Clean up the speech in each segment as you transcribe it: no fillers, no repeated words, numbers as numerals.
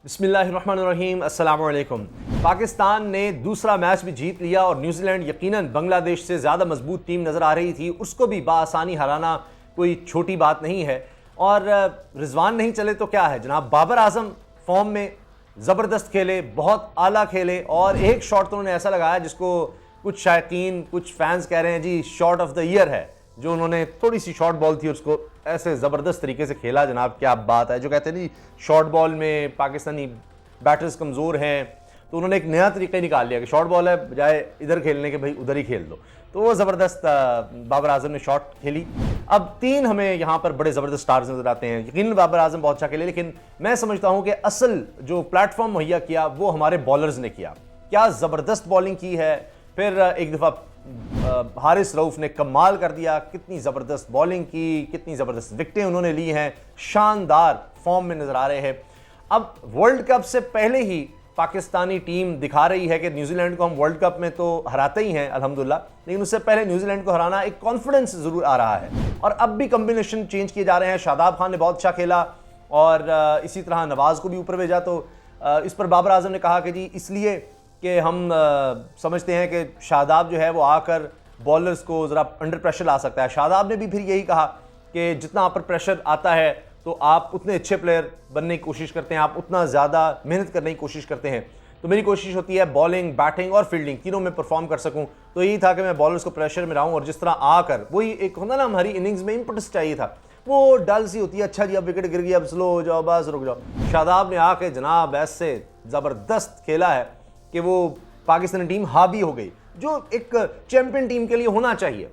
बिस्मिल्लाहिर्रहमानिर्रहीम, अस्सलामु अलैकुम। पाकिस्तान ने दूसरा मैच भी जीत लिया और न्यूजीलैंड यकीनन बांग्लादेश से ज़्यादा मजबूत टीम नज़र आ रही थी, उसको भी बाआसानी हराना कोई छोटी बात नहीं है। और रिजवान नहीं चले तो क्या है जनाब, बाबर आजम फॉर्म में ज़बरदस्त खेले, बहुत आला खेले और एक शॉट तो उन्होंने ऐसा लगाया जिसको कुछ शायकीन, कुछ फैंस कह रहे हैं जी शॉट ऑफ द ईयर है। जो उन्होंने थोड़ी सी शॉर्ट बॉल थी उसको ऐसे ज़बरदस्त तरीके से खेला जनाब, क्या बात है। जो कहते हैं जी शॉर्ट बॉल में पाकिस्तानी बैटर्स कमज़ोर हैं, तो उन्होंने एक नया तरीका निकाल लिया कि शॉर्ट बॉल है बजाय इधर खेलने के भाई उधर ही खेल दो। तो वो ज़बरदस्त बाबर आजम ने शॉट खेली। अब तीन हमें यहाँ पर बड़े ज़बरदस्त स्टार्स नज़र आते हैं। यकीनन बाबर आजम बहुत अच्छा खेले, लेकिन मैं समझता हूँ कि असल जो प्लेटफॉर्म मुहैया किया वो हमारे बॉलर्स ने किया। क्या ज़बरदस्त बॉलिंग की है। फिर एक दफ़ा हारिस रऊफ ने कमाल कर दिया, कितनी ज़बरदस्त बॉलिंग की, कितनी ज़बरदस्त विकेटें उन्होंने ली हैं, शानदार फॉर्म में नज़र आ रहे हैं। अब वर्ल्ड कप से पहले ही पाकिस्तानी टीम दिखा रही है कि न्यूजीलैंड को हम वर्ल्ड कप में तो हराते ही हैं अल्हम्दुलिल्लाह, लेकिन उससे पहले न्यूजीलैंड को हराना एक कॉन्फिडेंस ज़रूर आ रहा है। और अब भी कम्बिनेशन चेंज किए जा रहे हैं। शादाब खान ने बहुत अच्छा खेला और इसी तरह नवाज़ को भी ऊपर भेजा। तो इस पर बाबर आजम ने कहा कि जी इसलिए कि हम समझते हैं कि शादाब जो है वो आकर बॉलर्स को ज़रा अंडर प्रेशर ला सकता है। शादाब ने भी फिर यही कहा कि जितना आप पर प्रेशर आता है तो आप उतने अच्छे प्लेयर बनने की कोशिश करते हैं, आप उतना ज़्यादा मेहनत करने की कोशिश करते हैं। तो मेरी कोशिश होती है बॉलिंग, बैटिंग और फील्डिंग तीनों में परफॉर्म कर सकूं। तो यही था कि मैं बॉलर्स को प्रेशर में लाऊं और जिस तरह आकर वही एक होता ना हमारी इनिंग्स में इंपॉर्टेंस चाहिए था, वो डल सी होती है। अच्छा जी अब विकेट गिर गई, अब स्लो हो जाओ, बस रुक जाओ। शादाब ने आके जनाब ऐसे ज़बरदस्त खेला है कि वो पाकिस्तानी टीम हावी हो गई, जो एक चैंपियन टीम के लिए होना चाहिए।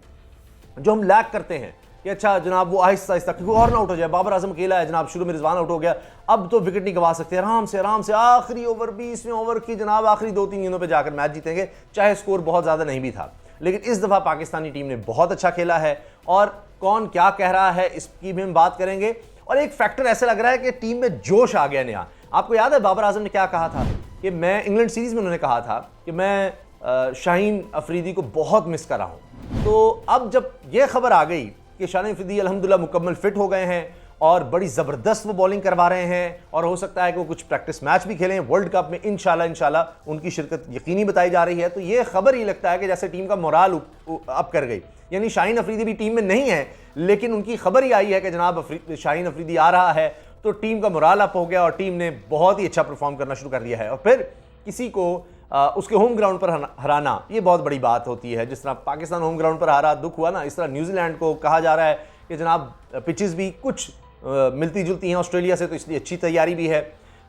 जो हम लैक करते हैं कि अच्छा जनाब वो आहिस्ता आहिस्ता क्योंकि और ना आउट हो जाए। बाबर आजम अकेला है जनाब, शुरू में रिजवान आउट हो गया, अब तो विकेट नहीं गवा सकते, आराम से आखिरी ओवर 20वें ओवर की जनाब आखिरी 2-3 गेंदों पे जाकर मैच जीतेंगे, चाहे स्कोर बहुत ज़्यादा नहीं भी था। लेकिन इस दफ़ा पाकिस्तानी टीम ने बहुत अच्छा खेला है और कौन क्या कह रहा है इसकी भी हम बात करेंगे। और एक फैक्टर ऐसा लग रहा है कि टीम में जोश आ गया नया। आपको याद है बाबर आजम ने क्या कहा था कि मैं इंग्लैंड सीरीज़ में उन्होंने कहा था कि मैं शाहीन अफरीदी को बहुत मिस कर रहा हूँ। तो अब जब यह खबर आ गई कि शाहीन अफरीदी अल्हम्दुलिल्लाह मुकम्मल फिट हो गए हैं और बड़ी ज़बरदस्त वो बॉलिंग करवा रहे हैं और हो सकता है कि वो कुछ प्रैक्टिस मैच भी खेलें वर्ल्ड कप में, इंशाल्लाह उनकी शिरकत यकीनी बताई जा रही है। तो ये खबर ही लगता है कि जैसे टीम का मोराल अप कर गई। यानी शाहीन अफरीदी भी टीम में नहीं है, लेकिन उनकी खबर ही आई है कि जनाब शाहीन अफरीदी आ रहा है, तो टीम का मोराल अप हो गया और टीम ने बहुत ही अच्छा परफॉर्म करना शुरू कर दिया है। और फिर किसी को उसके होम ग्राउंड पर हराना ये बहुत बड़ी बात होती है। जिस तरह पाकिस्तान होम ग्राउंड पर हारा, दुख हुआ ना, इस तरह न्यूजीलैंड को कहा जा रहा है कि जनाब पिचेस भी कुछ मिलती जुलती हैं ऑस्ट्रेलिया से, तो इसलिए अच्छी तैयारी भी है।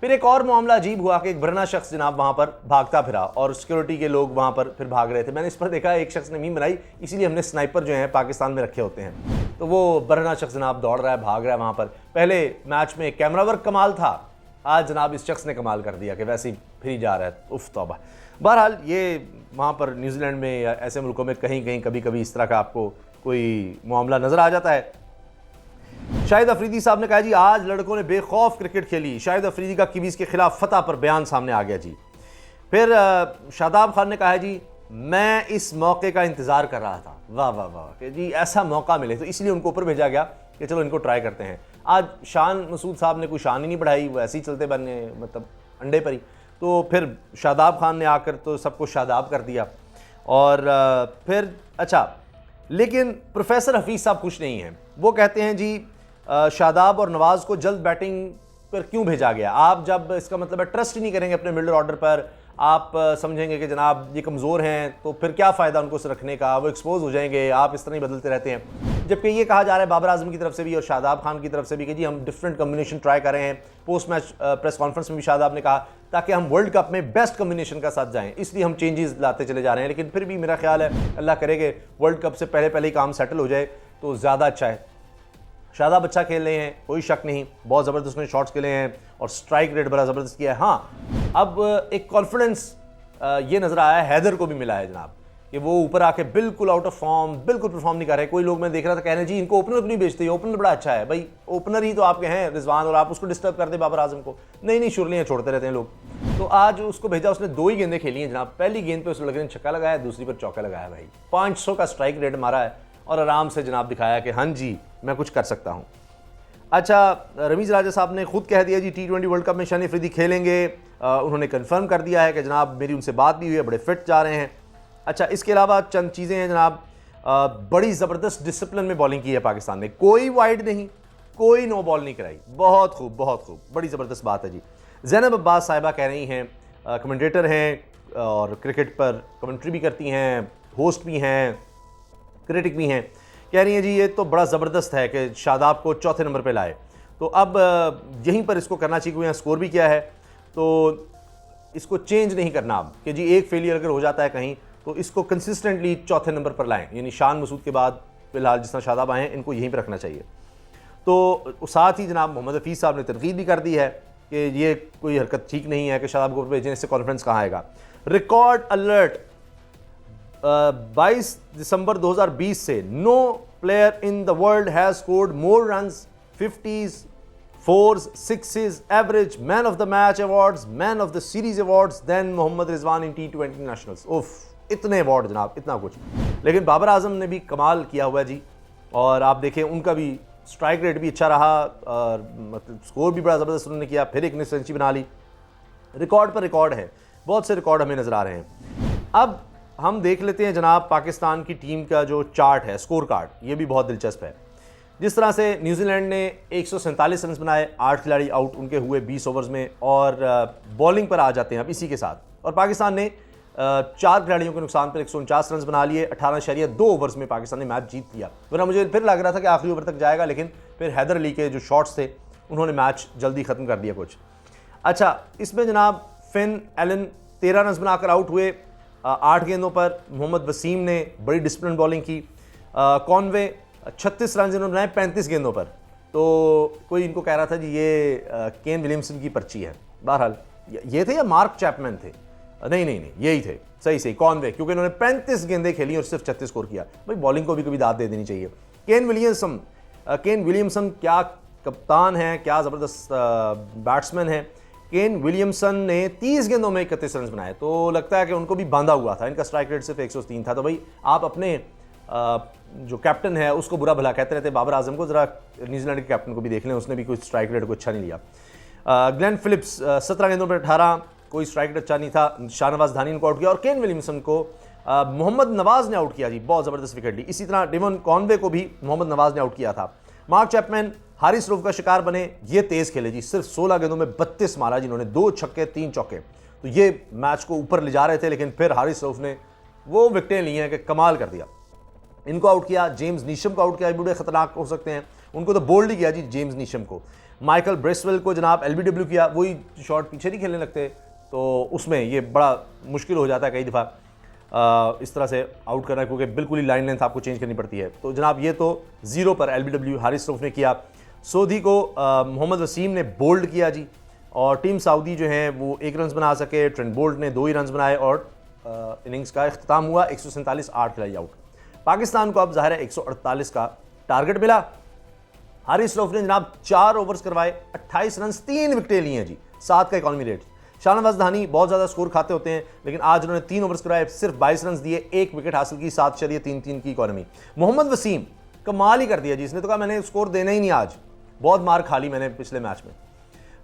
फिर एक और मामला अजीब हुआ कि एक बरना शख्स जनाब वहाँ पर भागता फिरा और सिक्योरिटी के लोग वहाँ पर फिर भाग रहे थे। मैंने इस पर देखा एक शख्स ने मीम बनाई, इसीलिए हमने स्नाइपर जो हैं पाकिस्तान में रखे होते हैं। तो वो बरना शख्स जनाब दौड़ रहा है, भाग रहा है वहाँ पर। पहले मैच में कैमरा वर्क कमाल था, आज जनाब इस शख्स ने कमाल कर दिया कि वैसे ही फिर जा रहा है। उफ तौबा। बहरहाल ये वहाँ पर न्यूजीलैंड में या ऐसे मुल्कों में कहीं कहीं कभी कभी इस तरह का आपको कोई मामला नज़र आ जाता है। शाहिद अफरीदी साहब ने कहा जी आज लड़कों ने बेखौफ क्रिकेट खेली। शाहिद अफरीदी का कीवीज़ के खिलाफ फतह पर बयान सामने आ गया जी। फिर शादाब खान ने कहा जी मैं इस मौके का इंतज़ार कर रहा था। वाह वाह वाह कि जी ऐसा मौका मिले, तो इसलिए उनको ऊपर भेजा गया कि चलो इनको ट्राई करते हैं। आज शान मसूद साहब ने कोई शान ही नहीं बढ़ाई, वो ऐसे ही चलते बने मतलब अंडे पर ही। तो फिर शादाब खान ने आकर तो सबको शादाब कर दिया। और फिर अच्छा, लेकिन प्रोफेसर हफीज़ साहब खुश नहीं हैं। वो कहते हैं जी शादाब और नवाज़ को जल्द बैटिंग पर क्यों भेजा गया। आप जब इसका मतलब है ट्रस्ट ही नहीं करेंगे अपने मिडल ऑर्डर पर, आप समझेंगे कि जनाब ये कमज़ोर हैं, तो फिर क्या फ़ायदा उनको रखने का, वो एक्सपोज हो जाएंगे, आप इस तरह ही बदलते रहते हैं। जबकि ये कहा जा रहा है बाबर आजम की तरफ से भी और शादाब खान की तरफ से भी कि जी हम डिफरेंट कम्बिनेशन ट्राई कर रहे हैं। पोस्ट मैच प्रेस कॉन्फ्रेंस में भी शादाब ने कहा ताकि हम वर्ल्ड कप में बेस्ट कम्बिनेशन का साथ जाएं, इसलिए हम चेंजेस लाते चले जा रहे हैं। लेकिन फिर भी मेरा ख्याल है अल्लाह करे कि वर्ल्ड कप से पहले ही काम सेटल हो जाए तो ज़्यादा अच्छा है। शादाब अच्छा खेल रहे हैं, कोई शक नहीं, बहुत ज़बरदस्त उसने शॉट्स खेले हैं और स्ट्राइक रेट बड़ा ज़बरदस्त किया है। हाँ, अब एक कॉन्फिडेंस ये नज़र आया है हैदर को भी मिला है जनाब कि वो ऊपर आके बिल्कुल आउट ऑफ फॉर्म, बिल्कुल परफॉर्म नहीं कर रहे। कोई लोग मैं देख रहा था कह रहे हैं जी इनको ओपनर क्यों नहीं बेचते, ओपनर बड़ा अच्छा है। भाई ओपनर ही तो आपके हैं रिजवान, और आप उसको डिस्टर्ब कर दे बाबर आजम को। नहीं शुरलियाँ छोड़ते रहते हैं लोग। तो आज उसको भेजा, उसने 2 ही गेंदें खेली हैं जनाब। पहली गेंद पे उस लड़के ने छक्का लगाया, दूसरी पर चौका लगाया। भाई 500 का स्ट्राइक रेट मारा है और आराम से जनाब दिखाया कि हाँ जी मैं कुछ कर सकता हूँ। अच्छा, रमीज़ राजा साहब ने खुद कह दिया जी T20 वर्ल्ड कप में शान अफरीदी खेलेंगे। उन्होंने कंफर्म कर दिया है कि जनाब मेरी उनसे बात भी हुई है, बड़े फिट जा रहे हैं। अच्छा, इसके अलावा चंद चीज़ें हैं जनाब, बड़ी ज़बरदस्त डिसिप्लिन में बॉलिंग की है पाकिस्तान ने, कोई वाइड नहीं, कोई नो बॉल नहीं कराई। बहुत खूब, बहुत खूब, बड़ी ज़बरदस्त बात है जी। ज़ैनब अब्बास साहिबा कह रही हैं, कमेंटेटर हैं और क्रिकेट पर कमेंट्री भी करती हैं, होस्ट भी हैं, क्रिटिक भी हैं, कह रही हैं जी ये तो बड़ा ज़बरदस्त है कि शादाब को चौथे नंबर पे लाए। तो अब यहीं पर इसको करना चाहिए, यहाँ स्कोर भी किया है, तो इसको चेंज नहीं करना अब कि जी एक फेलियर अगर हो जाता है कहीं तो इसको कंसिस्टेंटली चौथे नंबर पर लाएं, यानी शान मसूद के बाद फिलहाल जिस तरह शादाब आए हैं इनको यहीं पर रखना चाहिए। तो साथ ही जनाब मोहम्मद हफीज़ साहब ने तनकीद भी कर दी है कि ये कोई हरकत ठीक नहीं है कि शादाब को भेजने से कॉन्फ्रेंस कहाँ आएगा। रिकॉर्ड अलर्ट, 22 दिसंबर 2020 से no player in the world has scored more runs, 50s, 4s, 6s, average man of the match awards, man of the series awards than Mohammad Rizwan in T20 nationals. उफ, इतने अवार्ड जनाब, इतना कुछ। लेकिन बाबर आजम ने भी कमाल किया हुआ जी, और आप देखें उनका भी स्ट्राइक रेट भी अच्छा रहा और मतलब स्कोर भी बड़ा ज़बरदस्त उन्होंने किया, फिर एक सेंचुरी बना ली। रिकॉर्ड पर रिकॉर्ड है, बहुत से रिकॉर्ड हमें नज़र आ रहे हैं। अब हम देख लेते हैं जनाब पाकिस्तान की टीम का जो चार्ट है, स्कोर कार्ड, ये भी बहुत दिलचस्प है। जिस तरह से न्यूजीलैंड ने 147 रन बनाए, 8 खिलाड़ी आउट उनके हुए 20 ओवर्स में, और बॉलिंग पर आ जाते हैं अब इसी के साथ। और पाकिस्तान ने 4 खिलाड़ियों के नुकसान पर 149 रन बना लिए, 18.2 ओवर्स में पाकिस्तान ने मैच जीत लिया। वरना मुझे फिर लग रहा था कि आखिरी ओवर तक जाएगा, लेकिन फिर हैदर अली के जो शॉट्स थे उन्होंने मैच जल्दी ख़त्म कर दिया कुछ। अच्छा, इसमें जनाब फिन एलन 13 रन बनाकर आउट हुए 8 गेंदों पर। मोहम्मद वसीम ने बड़ी डिसिप्लिन बॉलिंग की। कॉनवे 36 रन इन्होंने बनाए 35 गेंदों पर। तो कोई इनको कह रहा था जी ये केन विलियमसन की पर्ची है। बहरहाल ये थे या मार्क चैपमैन थे? नहीं, यही थे, सही कॉनवे, क्योंकि इन्होंने 35 गेंदें खेली और सिर्फ 36 स्कोर किया। भाई बॉलिंग को भी कभी दाद दे देनी चाहिए। केन विलियमसन क्या कप्तान है, क्या ज़बरदस्त बैट्समैन है। केन विलियमसन ने 30 गेंदों में 31 रन बनाए, तो लगता है कि उनको भी बांधा हुआ था। इनका स्ट्राइक रेट सिर्फ 103 था। तो भाई आप अपने जो कैप्टन है उसको बुरा भला कहते रहते बाबर आजम को, ज़रा न्यूजीलैंड के कैप्टन को भी देख लें, उसने भी कोई स्ट्राइक रेट को अच्छा नहीं लिया। ग्लेन फिलिप्स 17 गेंदों पर 18, कोई स्ट्राइक रेट अच्छा नहीं था। शाहनवाज धानी को आउट किया, और केन विलियमसन को मोहम्मद नवाज ने आउट किया जी, बहुत ज़बरदस्त विकेट ली। इसी तरह डेवन कॉनवे को भी मोहम्मद नवाज ने आउट किया था। मार्क चैपमैन हारिस रऊफ का शिकार बने, ये तेज़ खेले जी, सिर्फ 16 गेंदों में 32 मारा जिन्होंने, 2 छक्के 3 चौके। तो ये मैच को ऊपर ले जा रहे थे, लेकिन फिर हारिस रऊफ ने वो विकेटें ली हैं कि कमाल कर दिया। इनको आउट किया, जेम्स नीशम को आउट किया, बड़े खतरनाक हो सकते हैं, उनको तो बोल्ड ही किया जी जेम्स नीशम को। माइकल ब्रेसवेल को जनाब LBW किया, वही शॉट पीछे नहीं खेलने लगते, तो उसमें ये बड़ा मुश्किल हो जाता है कई दफ़ा इस तरह से आउट करना, क्योंकि बिल्कुल ही लाइन लेंथ आपको चेंज करनी पड़ती है। तो जनाब ये तो 0 पर LBW हारिस रऊफ ने किया। सऊदी को मोहम्मद वसीम ने बोल्ड किया जी, और टीम सऊदी जो है वो 1 रन बना सके। ट्रेंट बोल्ट ने 2 ही रन बनाए, और इनिंग्स का इख्तिताम हुआ 147, 8 खिलाड़ी आउट। पाकिस्तान को अब ज़ाहिर है 148 का टारगेट मिला। हारिस रऊफ ने जनाब 4 ओवर्स करवाए, 28 रन, 3 विकेटें ली हैं जी, 7 का इकॉनमी रेट। शाहनवाज धानी बहुत ज़्यादा स्कोर खाते होते हैं, लेकिन आज उन्होंने 3 ओवर्स कराए, सिर्फ 22 रन दिए, 1 विकेट हासिल की, 7.33 की इकॉनमी। मोहम्मद वसीम कमाल ही कर दिया जी, इसने तो कहा मैंने स्कोर देना ही नहीं, आज बहुत मार खा ली मैंने पिछले मैच में।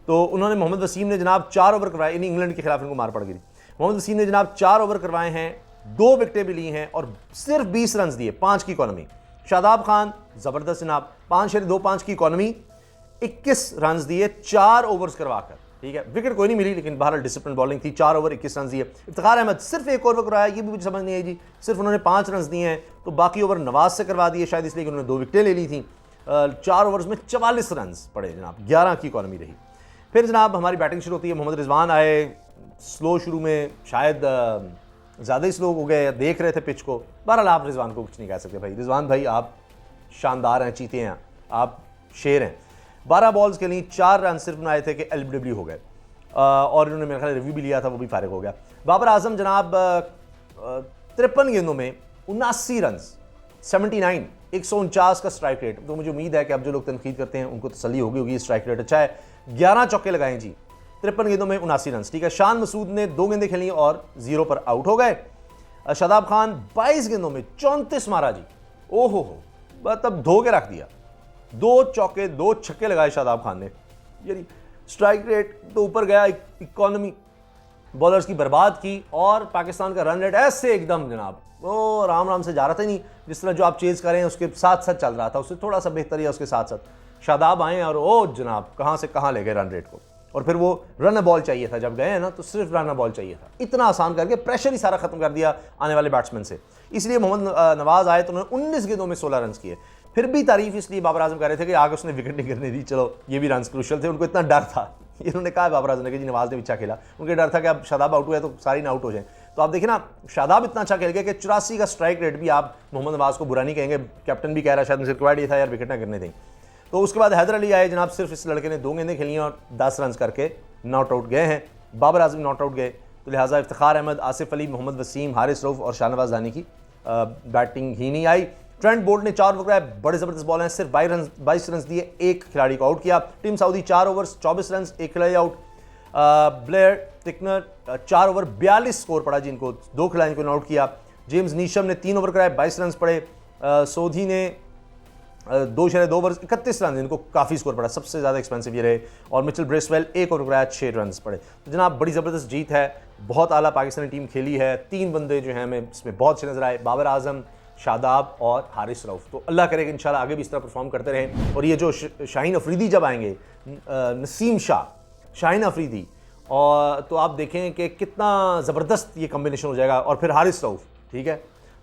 तो उन्होंने मोहम्मद वसीम ने जनाब 4 ओवर करवाए, इन इंग्लैंड के खिलाफ इनको मार पड़ गई। मोहम्मद वसीम ने जनाब 4 ओवर करवाए हैं, 2 विकेटें भी ली हैं, और सिर्फ 20 रन दिए, 5 की इकॉनमी। शादाब खान ज़बरदस्त जनाब, 5.25 की इकॉनमी, 21 रन दिए 4 ओवर्स करवाकर, ठीक है। विकेट कोई नहीं मिली, लेकिन बहरहाल डिसिप्लिन बॉलिंग थी, 4 ओवर 21 रन दिए। इफ्तिखार अहमद सिर्फ 1 ओवर करवाया, ये भी मुझे समझ नहीं आई जी, सिर्फ उन्होंने 5 रन दिए हैं, तो बाकी ओवर नवाज से करवा दिए, शायद इसलिए कि उन्होंने 2 विकेटें ले ली थी। 4 ओवर्स में 44 रन पड़े जनाब, 11 की इकॉनमी रही। फिर जनाब हमारी बैटिंग शुरू होती है। मोहम्मद रिजवान आए, स्लो शुरू में, शायद ज़्यादा ही स्लो हो गए, देख रहे थे पिच को। बहरहाल आप रिजवान को कुछ नहीं कह सकते भाई, रिजवान भाई आप शानदार हैं, चीते हैं, आप शेर हैं। 12 बॉल्स के लिए 4 रन सिर्फ बनाए थे कि LBW हो गए, और इन्होंने मेरे ख्याल रिव्यू भी लिया था, वो भी फारिग हो गया। बाबर आजम जनाब 53 गेंदों में 79 रन, 79, 149 का स्ट्राइक रेट। तो मुझे उम्मीद है कि अब जो लोग तनकीद करते हैं उनको तसल्ली होगी, स्ट्राइक रेट अच्छा है। 11 चौके लगाए जी, 53 गेंदों में 79 रन, ठीक है। शान मसूद ने 2 गेंदें खेली और 0 पर आउट हो गए। शादाब खान 22 गेंदों में 34 मारा जी, ओहो हो, मतलब धो के रख दिया, 2 चौके 2 छक्के लगाए शादाब खान ने, यानी स्ट्राइक रेट तो ऊपर गया, इकोनॉमी बॉलर्स की बर्बाद की, और पाकिस्तान का रन रेट ऐसे एकदम जनाब वो राम राम से जा रहा था, नहीं जिस तरह जो आप चेज करें उसके साथ साथ चल रहा था, उससे थोड़ा सा बेहतर है उसके साथ साथ शादाब आए और ओ जनाब कहाँ से कहाँ ले गए रन रेट को। और फिर वो रन बॉल चाहिए था, जब गए हैं ना तो सिर्फ रन बॉल चाहिए था, इतना आसान करके प्रेशर ही सारा खत्म कर दिया आने वाले बैट्समैन से। इसलिए मोहम्मद नवाज आए तो उन्होंने 19 गेंदों में 16 रन किए। फिर भी तारीफ इसलिए बाबर आजम कर रहे थे कि आगे उसने विकेट नहीं करने दी, चलो ये भी रन क्रूशल थे, उनको इतना डर था, इन्होंने कहा बाबर आजम ने कि जी नवाज ने अच्छा खेला, उनके डर था कि अब शादाब आउट हुआ तो सारी ना आउट हो जाए। तो आप देखिए ना शादाब इतना अच्छा खेल गया कि 84 का स्ट्राइक रेट भी आप मोहम्मद नवाज को बुरा नहीं कहेंगे, कैप्टन भी कह रहा है शायद मुझे रिक्वायर्ड ये था यार विकेट ना करने दें। तो उसके बाद हैदर अली आए जनाब, सिर्फ इस लड़के ने 2 गेंदें खेली और 10 रन करके नॉट आउट गए हैं। बाबर आजम नॉट आउट गए, तो लिहाजा इफ्तिखार अहमद, आसिफ अली, मोहम्मद वसीम, हारिस रऊफ और शाहनवाज दानी की बैटिंग ही नहीं आई। ट्रेंट बोल्ट ने 4 ओवर कराए, बड़े ज़बरदस्त बॉल हैं, सिर्फ 22 रन दिए, एक खिलाड़ी को आउट किया। टीम सऊदी 4 ओवर्स 24 रन, एक खिलाड़ी out. Blair Tickner 4 over 42 score पड़ा जिनको, 2 खिलाड़ियों को आउट किया। जेम्स नीशम ने 3 ओवर कराए, 22 रन पड़े। सोधी ने 2 ओवर 31 रन, इनको काफ़ी स्कोर पड़ा, सबसे ज़्यादा एक्सपेंसिव ये रहे। और मिचेल ब्रेसवेल 1 ओवर कराया, 6 रन पड़े। तो जनाब बड़ी ज़बरदस्त जीत है, बहुत आला पाकिस्तानी टीम खेली है। 3 बंदे जो हैं हमें इसमें बहुत अच्छे नजर आए, बाबर आजम, शादाब और हारिस रऊफ। तो अल्लाह करे कि इंशाल्लाह आगे भी इस तरह परफॉर्म करते रहें। और ये जो शाहीन अफरीदी जब आएंगे, नसीम शाह, शाहीन अफरीदी, और तो आप देखें कि कितना ज़बरदस्त ये कम्बिनेशन हो जाएगा। और फिर हारिस रऊफ, ठीक है,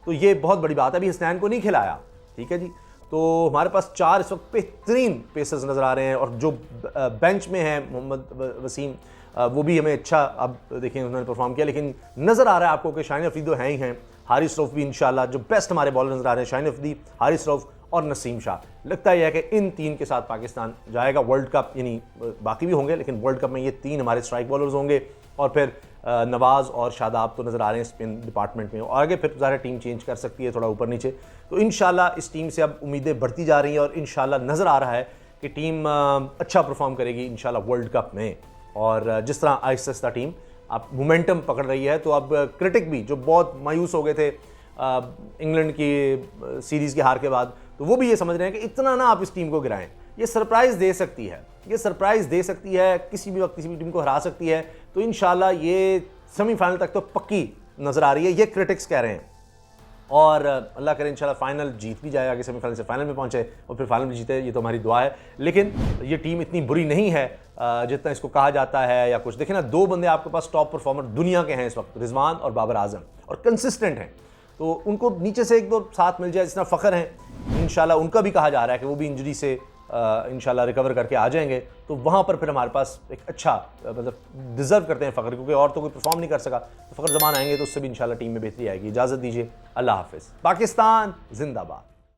तो ये बहुत बड़ी बात है। अभी हसनैन को नहीं खिलाया, ठीक है जी। तो हमारे पास 4 इस वक्त बेहतरीन पेसर्स नज़र आ रहे हैं। और जो बेंच में है मोहम्मद वसीम, वो भी हमें अच्छा, अब देखें उन्होंने परफॉर्म किया, लेकिन नज़र आ रहा है आपको कि शाहीन अफरीदी तो हैं ही हैं। हारिस रऊफ भी इंशाल्लाह जो बेस्ट हमारे बॉलर नज़र आ रहे हैं, शाहीन अफरीदी, हारिस रऊफ और नसीम शाह। लगता यह है कि इन 3 के साथ पाकिस्तान जाएगा वर्ल्ड कप, यानी बाकी भी होंगे लेकिन वर्ल्ड कप में ये 3 हमारे स्ट्राइक बॉलर्स होंगे। और फिर नवाज और शादाब तो नज़र आ रहे हैं स्पिन डिपार्टमेंट में, और आगे फिर ज़ाहिर टीम चेंज कर सकती है थोड़ा ऊपर नीचे। तो इंशाल्लाह इस टीम से अब उम्मीदें बढ़ती जा रही हैं, और इंशाल्लाह नज़र आ रहा है कि टीम अच्छा परफॉर्म करेगी इंशाल्लाह वर्ल्ड कप में। और जिस तरह आहिस्ता आहिस्ता टीम अब मोमेंटम पकड़ रही है, तो अब क्रिटिक भी जो बहुत मायूस हो गए थे इंग्लैंड की सीरीज़ की हार के बाद, तो वो भी ये समझ रहे हैं कि इतना ना आप इस टीम को गिराएं, ये सरप्राइज़ दे सकती है, ये सरप्राइज़ दे सकती है, किसी भी वक्त किसी भी टीम को हरा सकती है। तो इंशाल्लाह ये सेमीफाइनल तक तो पक्की नज़र आ रही है, ये क्रिटिक्स कह रहे हैं। और अल्लाह करे इंशाल्लाह फाइनल जीत भी जाए, आगे सेमीफाइनल से फाइनल में पहुंचे और फिर फाइनल में जीते, ये तो हमारी दुआ है। लेकिन ये टीम इतनी बुरी नहीं है जितना इसको कहा जाता है या कुछ। देखिए ना, 2 बंदे आपके पास टॉप परफॉर्मर दुनिया के हैं इस वक्त, रिजवान और बाबर आजम, और कंसिस्टेंट हैं। तो उनको नीचे से 1-2 साथ मिल जाए, जितना फ़ख्र हैं इंशाल्लाह, उनका भी कहा जा रहा है कि वो भी इंजरी से इंशाल्लाह रिकवर करके आ जाएंगे। तो वहाँ पर फिर हमारे पास एक अच्छा मतलब डिज़र्व करते हैं फ़ख्र, क्योंकि और तो कोई परफॉर्म नहीं कर सका। तो फ़ख्र ज़मान आएंगे तो उससे भी इंशाल्लाह टीम में बेहतरी आएगी। इजाज़त दीजिए, अल्लाह हाफ़िज़। पाकिस्तान जिंदाबाद।